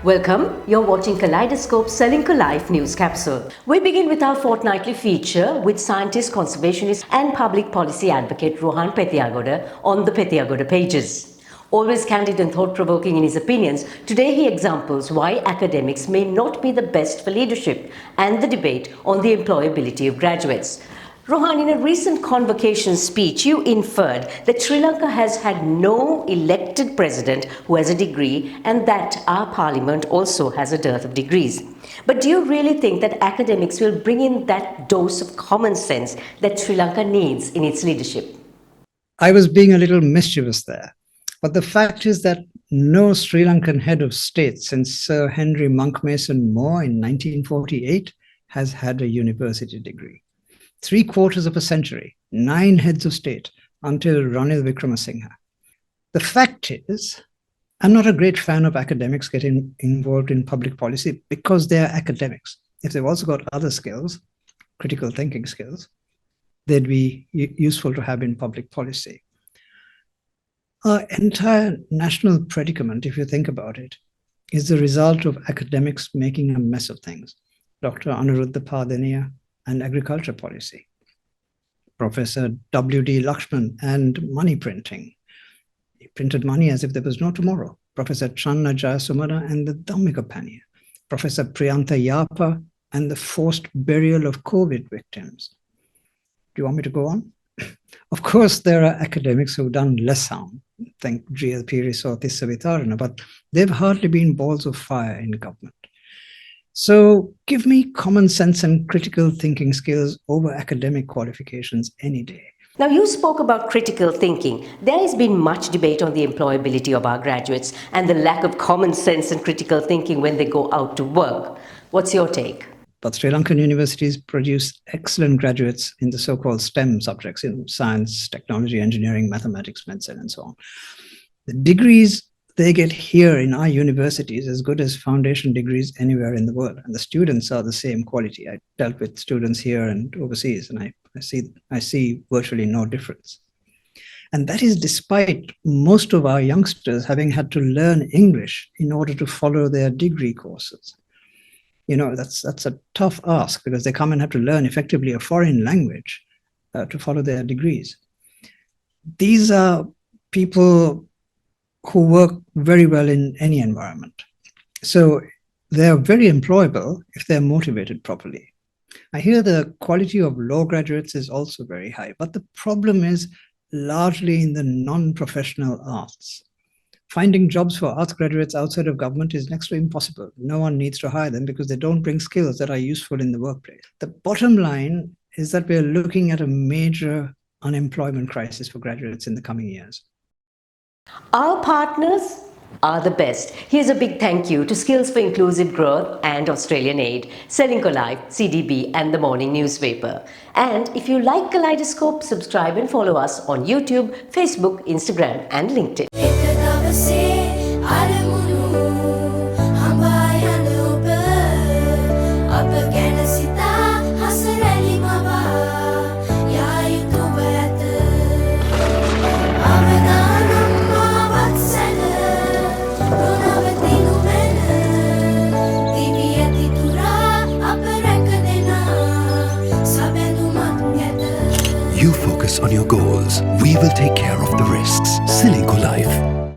Welcome, you're watching Kaleidoscope Ceylinco Live News Capsule. We begin with our fortnightly feature with scientist, conservationist and public policy advocate Rohan Pethiyagoda on the Pethiyagoda Pages. Always candid and thought-provoking in his opinions, today he examples why academics may not be the best for leadership and the debate on the employability of graduates. Rohan, in a recent convocation speech, you inferred that Sri Lanka has had no elected president who has a degree and that our parliament also has a dearth of degrees. But do you really think that academics will bring in that dose of common sense that Sri Lanka needs in its leadership? I was being a little mischievous there. But the fact is that no Sri Lankan head of state since Sir Henry Monk Mason Moore in 1948 has had a university degree. 3/4 of a century, 9 heads of state until Ranil Wickramasinghe. The fact is, I'm not a great fan of academics getting involved in public policy because they're academics. If they've also got other skills, critical thinking skills, they'd be useful to have in public policy. Our entire national predicament, if you think about it, is the result of academics making a mess of things. Dr. Anuruddha Padeniya and agriculture policy, Professor W.D. Lakshman and money printing. He printed money as if there was no tomorrow. Professor Channa Jayasumana and the Dhammika Paniya. Professor Priyantha Yapa and the forced burial of COVID victims. Do you want me to go on? Of course, there are academics who've done less harm. Think GLP or Tissavitarana, but they've hardly been balls of fire in government. So give me common sense and critical thinking skills over academic qualifications any day. Now, you spoke about critical thinking. There has been much debate on the employability of our graduates and the lack of common sense and critical thinking when they go out to work. What's your take? But Sri Lankan universities produce excellent graduates in the so-called STEM subjects, in science, technology, engineering, mathematics, medicine, and so on. The degrees they get here in our universities as good as foundation degrees anywhere in the world. And the students are the same quality. I dealt with students here and overseas, and I see virtually no difference. And that is despite most of our youngsters having had to learn English in order to follow their degree courses. You know, that's a tough ask because they come and have to learn effectively a foreign language to follow their degrees. These are people who work very well in any environment. So they're very employable if they're motivated properly. I hear the quality of law graduates is also very high, but the problem is largely in the non-professional arts. Finding jobs for arts graduates outside of government is next to impossible. No one needs to hire them because they don't bring skills that are useful in the workplace. The bottom line is that we're looking at a major unemployment crisis for graduates in the coming years. Our partners are the best. Here's a big thank you to Skills for Inclusive Growth and Australian Aid, Ceylinco Live, CDB and the Morning Newspaper. And if you like Kaleidoscope, subscribe and follow us on YouTube, Facebook, Instagram and LinkedIn. You focus on your goals. We will take care